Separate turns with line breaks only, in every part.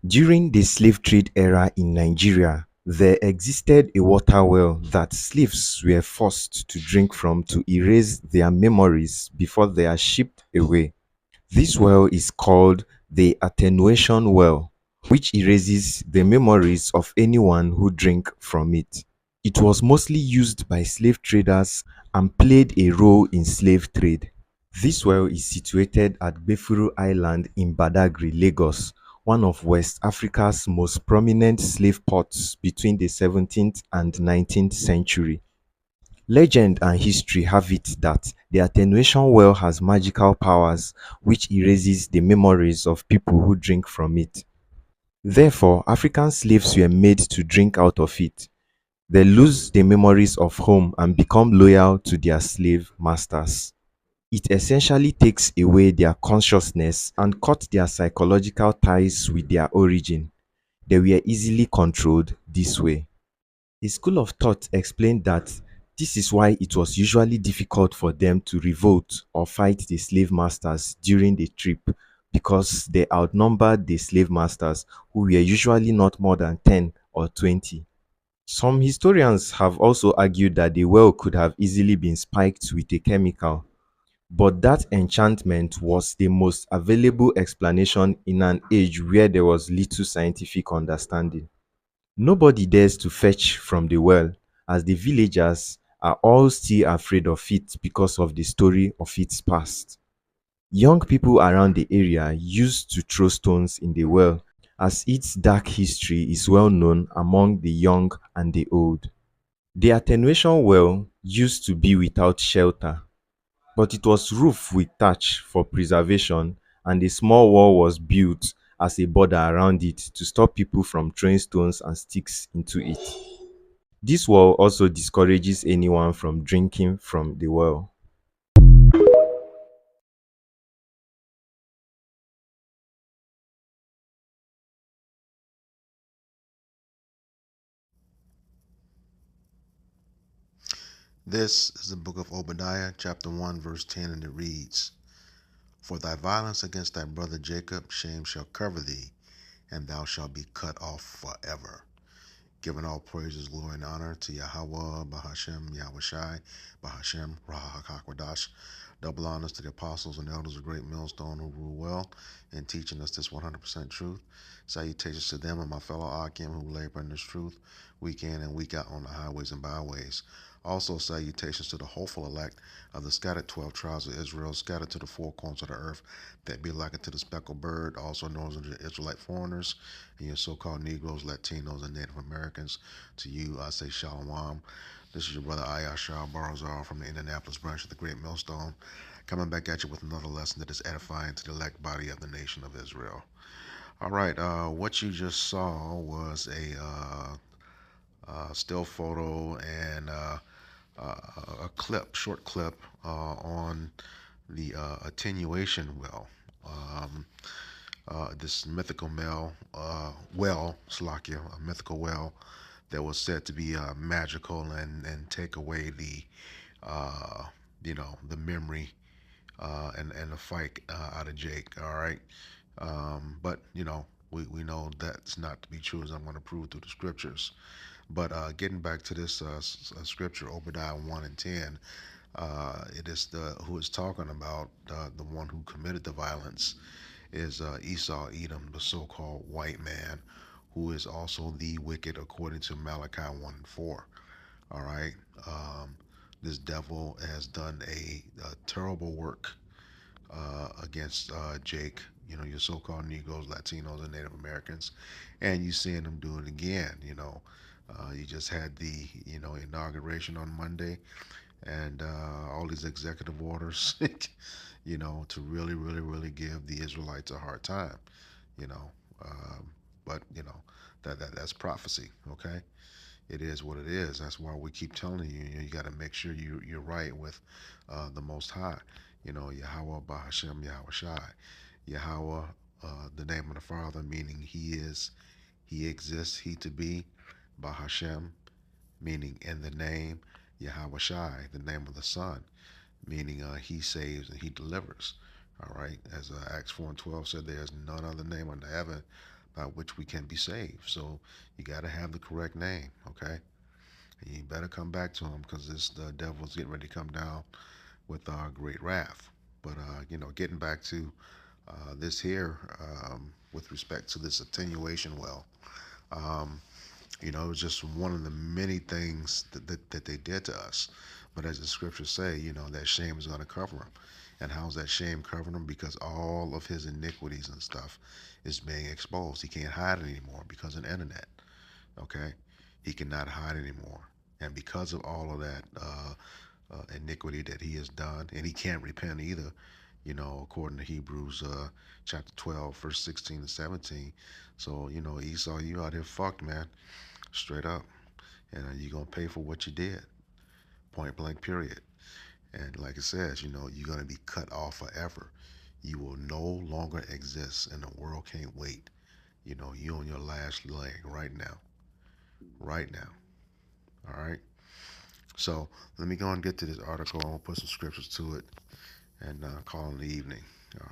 During the slave trade era in Nigeria, there existed a water well that slaves were forced to drink from to erase their memories before they are shipped away. This well is called the Attenuation well, which erases the memories of anyone who drink from it. It was mostly used by slave traders and played a role in slave trade. This well is situated at Gbefuru Island in Badagry, Lagos, one of West Africa's most prominent slave ports between the 17th and 19th century. Legend and history have it that the attenuation well has magical powers which erases the memories of people who drink from it. Therefore, African slaves were made to drink out of it. They lose the memories of home and become loyal to their slave masters. It essentially takes away their consciousness and cut their psychological ties with their origin. They were easily controlled this way. A school of thought explained that this is why it was usually difficult for them to revolt or fight the slave masters during the trip, because they outnumbered the slave masters, who were usually not more than 10 or 20. Some historians have also argued that the well could have easily been spiked with a chemical, but that enchantment was the most available explanation in an age where there was little scientific understanding. Nobody dares to fetch from the well, as the villagers are all still afraid of it because of the story of its past. Young people around the area used to throw stones in the well, as its dark history is well known among the young and the old. The attenuation well used to be without shelter, but it was roofed with thatch for preservation, and a small wall was built as a border around it to stop people from throwing stones and sticks into it. This wall also discourages anyone from drinking from the well.
This is the book of Obadiah, chapter 1, verse 10, and it reads, For thy violence against thy brother Jacob, shame shall cover thee, and thou shalt be cut off forever. Giving all praises, glory, and honor to Yahweh, Bahashem, Yahushai, Bahashem, Rahakakwadash. Double honors to the apostles and elders of Great Millstone who rule well in teaching us this 100% truth. Salutations to them and my fellow Akim who labor in this truth week in and week out on the highways and byways. Also, salutations to the hopeful elect of the scattered 12 tribes of Israel, scattered to the four corners of the earth, that be like unto the speckled bird, also known as the Israelite foreigners, and your so-called Negroes, Latinos, and Native Americans. To you, I say Shalom. This is your brother Ayashar Barazar from the Indianapolis branch of the Great Millstone, coming back at you with another lesson that is edifying to the elect body of the nation of Israel. All right, what you just saw was a still photo and a clip, short clip on the attenuation well. Um, this mythical Slakia, a mythical well that was said to be magical and take away the, uh, the memory and the fight out of Jake. All right, but we know that's not to be true, as I'm going to prove through the scriptures. But getting back to this scripture, Obadiah 1 and 10, it is the who is talking about the one who committed the violence is Esau, Edom, the so-called white man, who is also the wicked according to Malachi 1 and 4. All right. This devil has done a terrible work against Jake, your so-called Negroes, Latinos, and Native Americans, and you seeing them do it again. You just had the inauguration on Monday, and all these executive orders, to really, really, really give the Israelites a hard time. You know, um, but that's prophecy. Okay, it is what it is. That's why we keep telling you, you got to make sure you're right with the Most High. Yahweh Bahashem Yahweh Shai. Yahweh, the name of the Father, meaning He is, He exists, He to be. Bahashem, meaning in the name. Yahweh Shai, the name of the Son, meaning He saves and He delivers. All right, as Acts 4 and 12 said, there is none other name under heaven by which we can be saved. So you got to have the correct name, okay? And you better come back to him because this the devil's getting ready to come down with our great wrath. But getting back to this here with respect to this attenuation well, um, it was just one of the many things that they did to us. But as the scriptures say, that shame is going to cover him. And how's that shame covering him? Because all of his iniquities and stuff is being exposed. He can't hide it anymore because of the internet. Okay, he cannot hide anymore. And because of all of that iniquity that he has done, and he can't repent either, according to Hebrews chapter 12, verse 16 and 17. So, Esau, you out here fucked, man, straight up. And you're going to pay for what you did, point blank, period. And like it says, you're going to be cut off forever. You will no longer exist, and the world can't wait. You on your last leg right now. Right now. All right. So let me go and get to this article. I'm going to put some scriptures to it and call in the evening.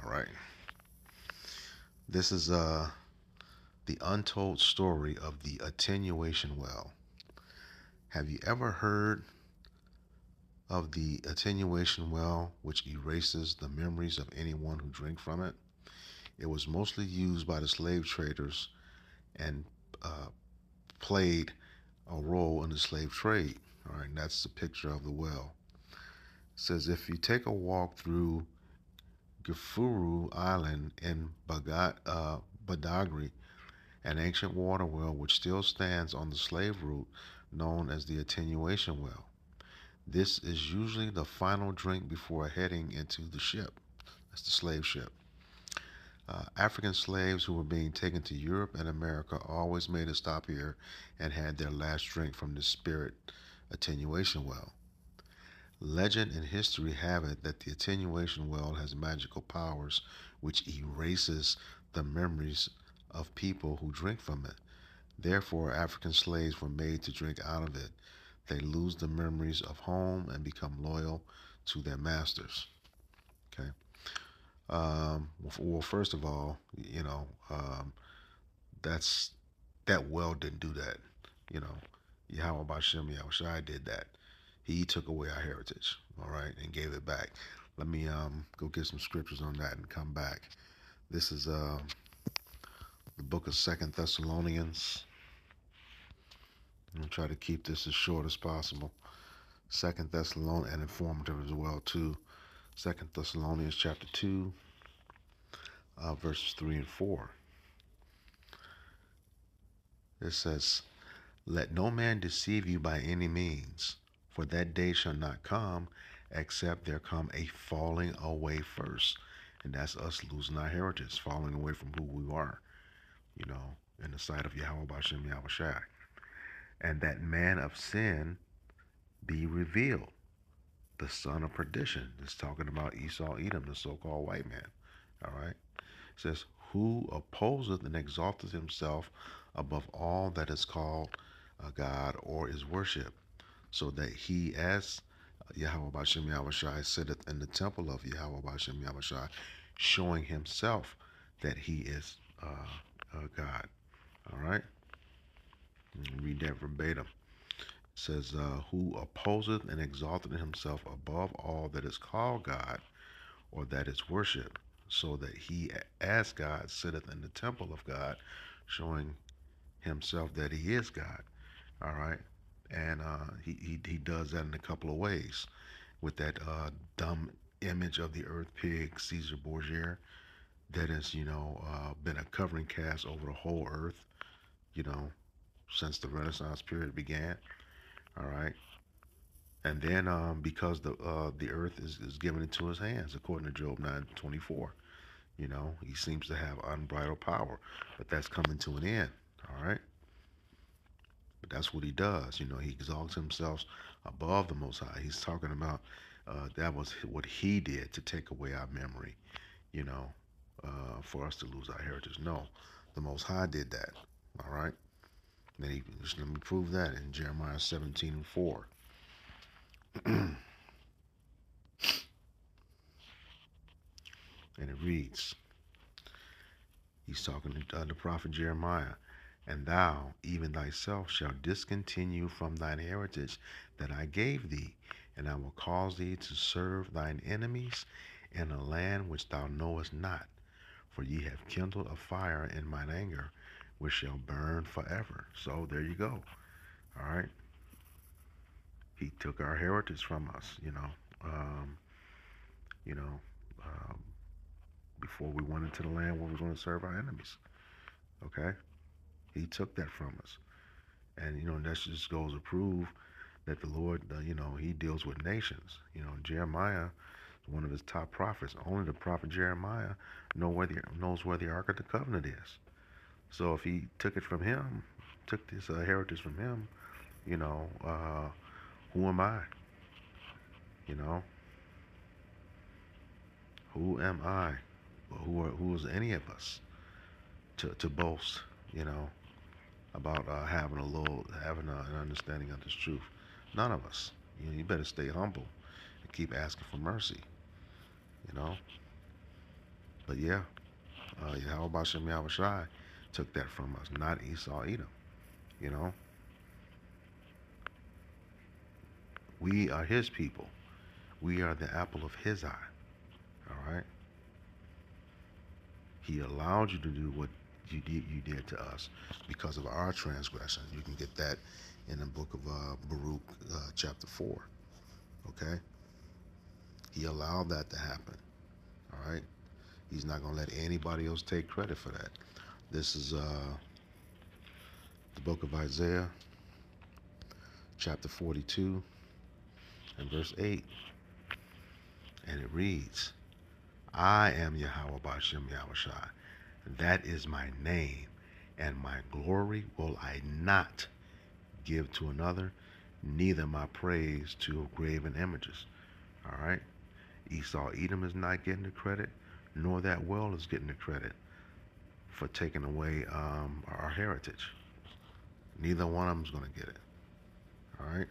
All right. This is the untold story of the attenuation well. Have you ever heard of the attenuation well, which erases the memories of anyone who drank from it? It was mostly used by the slave traders and uh, played a role in the slave trade. All right, and that's the picture of the well. It says if you take a walk through Gifuru Island in Badagry, an ancient water well which still stands on the slave route known as the attenuation well. This is usually the final drink before heading into the ship. That's the slave ship. African slaves who were being taken to Europe and America always made a stop here and had their last drink from the spirit attenuation well. Legend and history have it that the attenuation well has magical powers which erases the memories of people who drink from it. Therefore, African slaves were made to drink out of it. They lose the memories of home and become loyal to their masters. Okay. Well, first of all, that's that well didn't do that. You know, Yahweh Bashem Yahushai did that. He took away our heritage, all right, and gave it back. Let me go get some scriptures on that and come back. This is the book of Second Thessalonians. I'm gonna try to keep this as short as possible. Second Thessalonians and informative as well too. Second Thessalonians chapter 2, verses 3 and 4. It says, "Let no man deceive you by any means, for that day shall not come, except there come a falling away first." And that's us losing our heritage, falling away from who we are, in the sight of Yahweh Bashem Yahushai. "And that man of sin be revealed, the son of perdition." It's talking about Esau Edom, the so-called white man. All right. It says, "Who opposeth and exalteth himself above all that is called a God or is worshipped, so that he as Yahweh Bashem Yahushai sitteth in the temple of Yahweh Bashem Yahushai, showing himself that he is God." All right. Read that verbatim. It says, "Who opposeth and exalteth himself above all that is called God or that is worshipped, so that he as God sitteth in the temple of God, showing himself that he is God." All right. And he does that in a couple of ways with that dumb image of the earth pig Caesar Borgia that has been a covering cast over the whole earth, you know since the Renaissance period began. All right. And then because the earth is given into his hands, according to Job 9:24. He seems to have unbridled power, but that's coming to an end. All right. But that's what he does. He exalts himself above the Most High. He's talking about that was what he did to take away our memory, you know, for us to lose our heritage. No, the Most High did that. All right. Then he just let me prove that in Jeremiah 17:4. And it reads, He's talking to the prophet Jeremiah. And thou, even thyself, shalt discontinue from thine heritage that I gave thee, and I will cause thee to serve thine enemies in a land which thou knowest not. For ye have kindled a fire in mine anger, which shall burn forever. So there you go. All right. He took our heritage from us, um, you know, um, before we went into the land where we were going to serve our enemies. Okay. He took that from us. And, that just goes to prove that the Lord, he deals with nations. Jeremiah, one of his top prophets, only the prophet Jeremiah knows where the Ark of the Covenant is. So if he took it from him, took this heritage from him, you know, uh, who am I? You know, who am I? Who is any of us to boast? You know, about having an understanding of this truth. None of us. You better stay humble and keep asking for mercy. You know, but yeah, Yahweh Shem Yahweh Shai took that from us, not Esau Edom. You know, we are His people. We are the apple of His eye. All right. He allowed you to do what you did to us because of our transgressions. You can get that in the book of Baruch, chapter 4. Okay? He allowed that to happen. All right? He's not going to let anybody else take credit for that. This is the book of Isaiah, chapter 42, and verse 8. And it reads, I am Yahweh Bashem Yahushai. That is my name, and my glory will I not give to another, neither my praise to graven images. All right? Esau Edom is not getting the credit, nor that well is getting the credit for taking away our heritage. Neither one of them is going to get it. All right?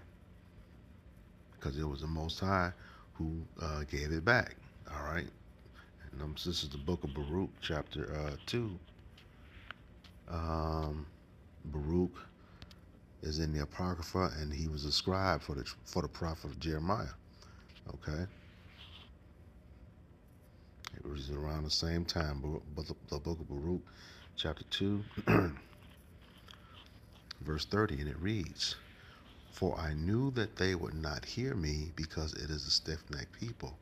Because it was the Most High who gave it back. All right? And this is the book of Baruch, chapter 2. Um, Baruch is in the Apocrypha, and he was a scribe for the prophet Jeremiah. Okay? It was around the same time, but the book of Baruch, chapter 2, verse 30, and it reads, For I knew that they would not hear me because it is a stiff-necked people.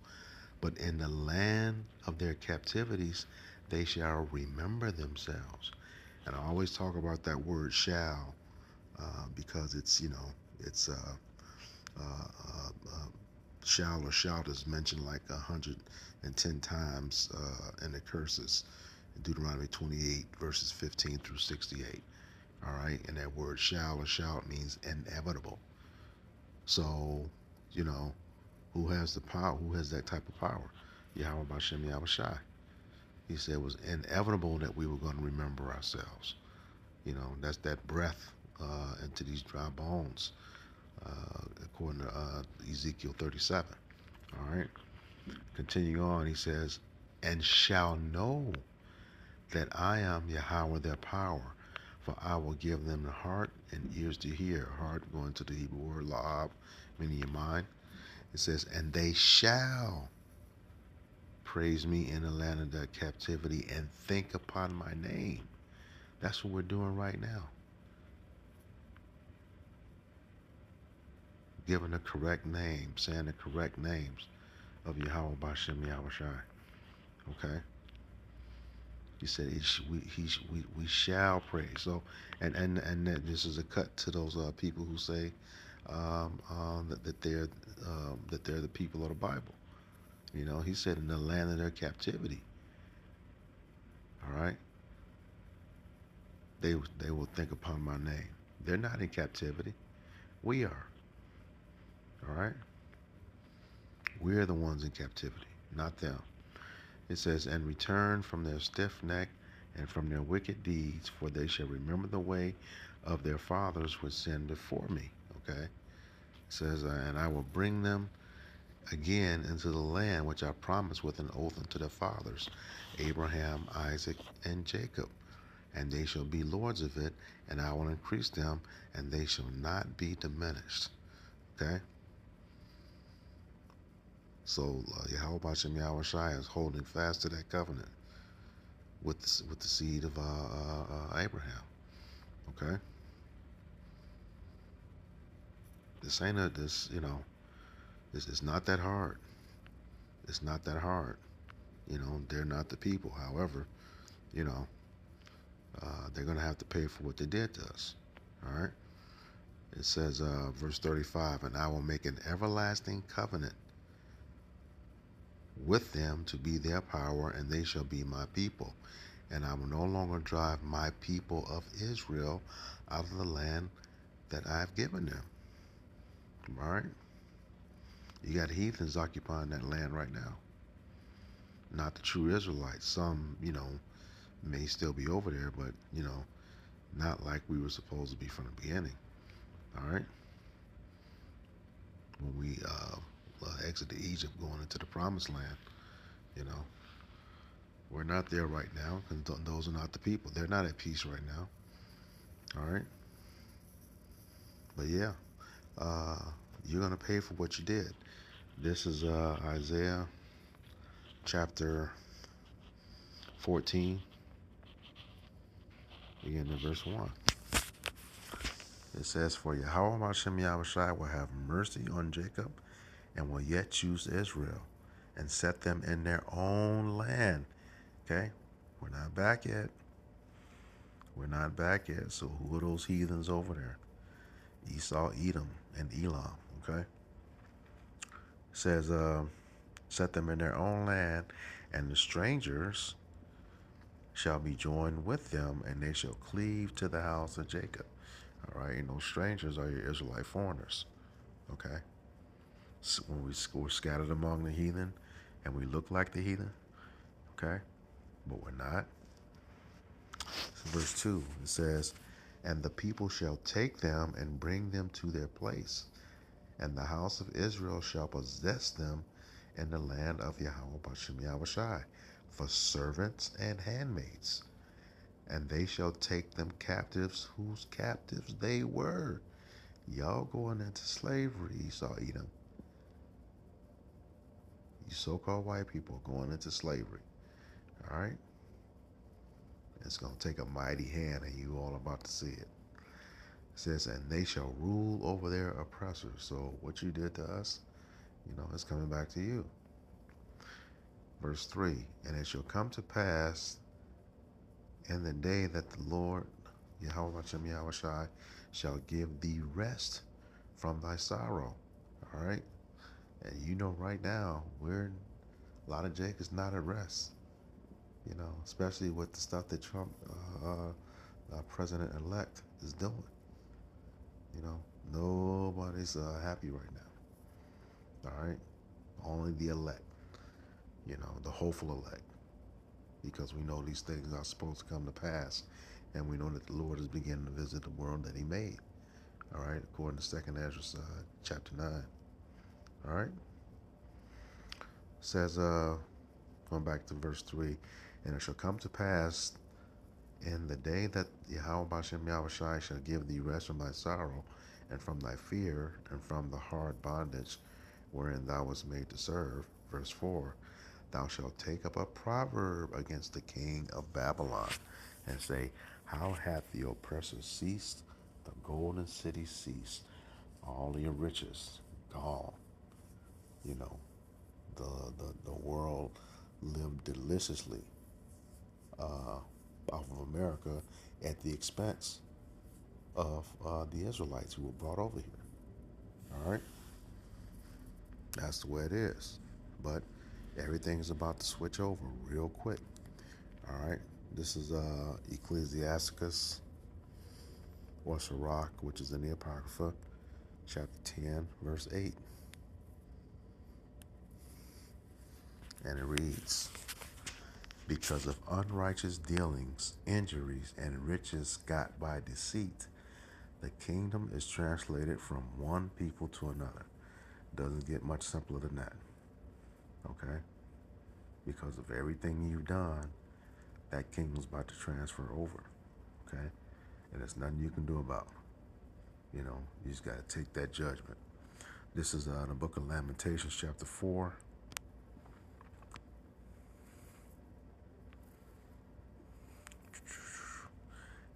But in the land of their captivities, they shall remember themselves. And I always talk about that word shall because it's shall or shout is mentioned like 110 times in the curses. Deuteronomy 28, verses 15 through 68. All right, and that word shall or shout means inevitable. So, you know, who has the power? Who has that type of power? Yahweh Bashem Yahweh Shai. He said it was inevitable that we were going to remember ourselves. That's that breath into these dry bones, according to Ezekiel 37. All right. Continue on, he says, and shall know that I am Yahweh their power, for I will give them the heart and ears to hear. Heart going to the Hebrew word la'ab, meaning your mind. It says, and they shall praise me in the land of their captivity and think upon my name. That's what we're doing right now. Giving the correct name, saying the correct names of Yahweh Bashem Yahweh Shai. Okay? He said, we shall praise. So, and this is a cut to those people who say that they're the people of the Bible. He said in the land of their captivity. All right, they will think upon my name. They're not in captivity. We are. All right, we're the ones in captivity, not them. It says, and return from their stiff neck and from their wicked deeds, for they shall remember the way of their fathers which sinned before me. Okay, it says, and I will bring them again into the land which I promised with an oath unto their fathers, Abraham, Isaac, and Jacob. And they shall be lords of it, and I will increase them, and they shall not be diminished. Okay? So Yahweh Shem Yahweh Shai is holding fast to that covenant with the seed of Abraham. Okay? This ain't a, this, this is not that hard. It's not that hard. They're not the people. However, you know, they're going to have to pay for what they did to us. All right? It says, verse 35, and I will make an everlasting covenant with them to be their power, and they shall be my people. And I will no longer drive my people of Israel out of the land that I have given them. All right? You got heathens occupying that land right now. Not the true Israelites. Some, may still be over there, but, not like we were supposed to be from the beginning. All right? When we exited Egypt going into the promised land, you know, we're not there right now because those are not the people. They're not at peace right now. All right? But yeah, uh, you're going to pay for what you did. This is Isaiah chapter 14, beginning in verse 1. It says, for Yahweh Hashem Yahushai will have mercy on Jacob and will yet choose Israel and set them in their own land. Okay? We're not back yet. We're not back yet. So who are those heathens over there? Esau, Edom, and Elam. Okay? It says, set them in their own land, and the strangers shall be joined with them, and they shall cleave to the house of Jacob. All right? And those strangers are your Israelite foreigners. Okay? So when we're scattered among the heathen, and we look like the heathen, okay? But we're not. So verse 2, it says, and the people shall take them and bring them to their place, and the house of Israel shall possess them in the land of Yahweh Bashem Yahushai for servants and handmaids. And they shall take them captives whose captives they were. Y'all going into slavery, Esau, Edom. You so-called white people going into slavery. All right? It's going to take a mighty hand, and you all about to see it. It says, and they shall rule over their oppressors. So what you did to us, it's coming back to you. Verse 3, and it shall come to pass in the day that the Lord, Yahweh Yahushai, shall give thee rest from thy sorrow. All right? And right now, a lot of Jake is not at rest, especially with the stuff that Trump, president-elect, is doing. Nobody's happy right now. All right? Only the elect, the hopeful elect, because we know these things are supposed to come to pass, and we know that the Lord is beginning to visit the world that He made. All right, according to Second Ezra chapter 9. All right, says going back to verse 3, and it shall come to pass in the day that Yahweh Bashem Yahushai shall give thee rest from thy sorrow, and from thy fear, and from the hard bondage wherein thou wast made to serve. Verse 4, thou shalt take up a proverb against the king of Babylon, and say, how hath the oppressor ceased? The golden city ceased, all your riches gone. You know, the world lived deliciously off of America at the expense of the Israelites who were brought over here. All right, that's the way it is. But everything is about to switch over real quick. All right, this is Ecclesiasticus or Sirach, which is in the Apocrypha, chapter 10, verse 8. And it reads, because of unrighteous dealings, injuries, and riches got by deceit, the kingdom is translated from one people to another. Doesn't get much simpler than that. Okay? Because of everything you've done, that kingdom's about to transfer over. Okay? And there's nothing you can do about it. You just got to take that judgment. This is the book of Lamentations, chapter 4,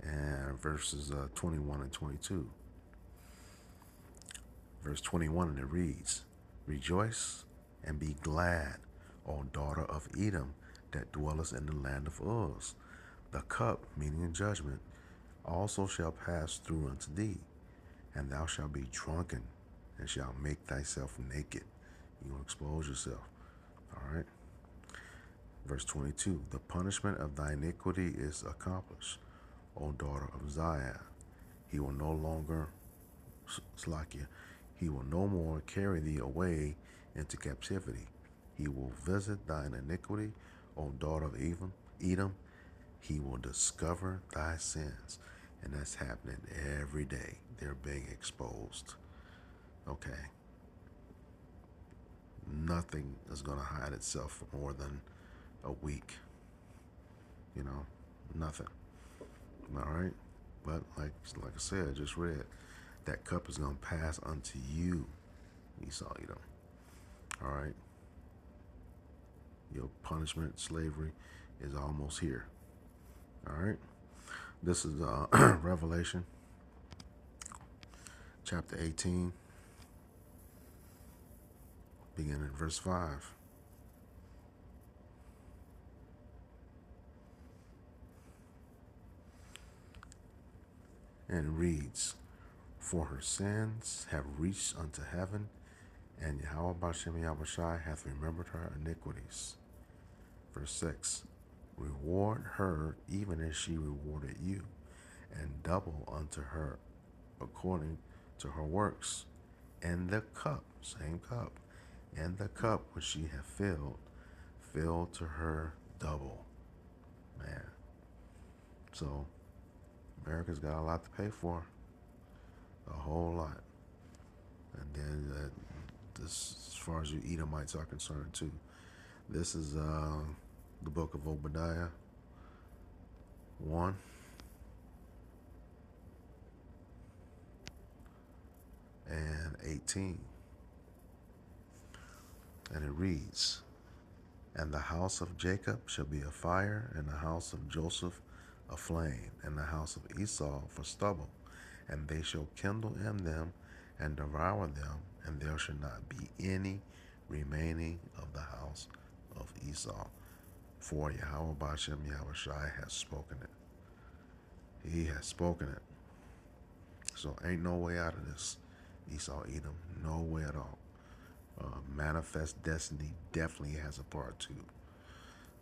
and verses 21 and 22. Verse 21, and it reads, Rejoice and be glad, O daughter of Edom, that dwellest in the land of Uz. The cup, meaning in judgment, also shall pass through unto thee, and thou shalt be drunken, and shalt make thyself naked. You will expose yourself. All right. Verse 22, the punishment of thy iniquity is accomplished, O daughter of Zion. He will no longer, Slakia, he will no more carry thee away into captivity. He will visit thine iniquity, O daughter of Edom. He will discover thy sins. And that's happening every day. They're being exposed. Okay. Nothing is going to hide itself for more than a week. Nothing. All right. But like I said, I just read, that cup is going to pass unto you, Esau, Edom. All right. Your punishment, slavery, is almost here. All right. This is Revelation chapter 18, beginning at verse 5. And it reads, For her sins have reached unto heaven, and Yahweh Bashem Yahushai hath remembered her iniquities. Verse 6, Reward her even as she rewarded you, and double unto her according to her works. And the cup, same cup, and the cup which she hath filled to her double. Man. So America's got a lot to pay for. A whole lot. And then this, as far as you Edomites are concerned too. This is the book of Obadiah 1 and 18. And it reads, And the house of Jacob shall be a fire, and the house of Joseph a flame, and the house of Esau for stubble. And they shall kindle in them and devour them, and there shall not be any remaining of the house of Esau. For Yahweh Bashem Yahushai has spoken it. He has spoken it. So ain't no way out of this, Esau Edom. No way at all. Manifest Destiny definitely has a part two.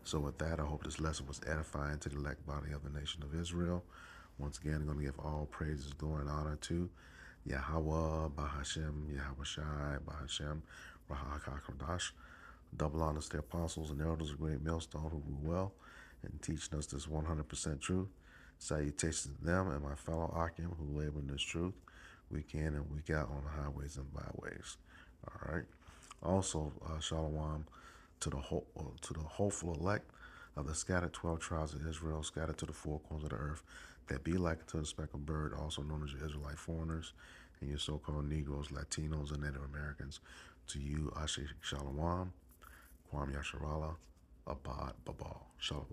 So with that, I hope this lesson was edifying to the elect body of the nation of Israel. Once again, I'm going to give all praises, glory, and honor to Yahweh, Bahashem, Yahweh Shai, Bahashem, Rahakakodash. Double honors to the apostles and elders of Great Millstone who rule well and teaching us this 100% truth. Salutations to them and my fellow Akim who labor in this truth week in and week out on the highways and byways. All right. Also, shalom to the hopeful elect of the scattered 12 tribes of Israel, scattered to the four corners of the earth, that be like to the speckled bird, also known as your Israelite foreigners, and your so-called Negroes, Latinos, and Native Americans. To you, Ashe Shalom, Kwam Yasharala, Abad Babal. Shalom.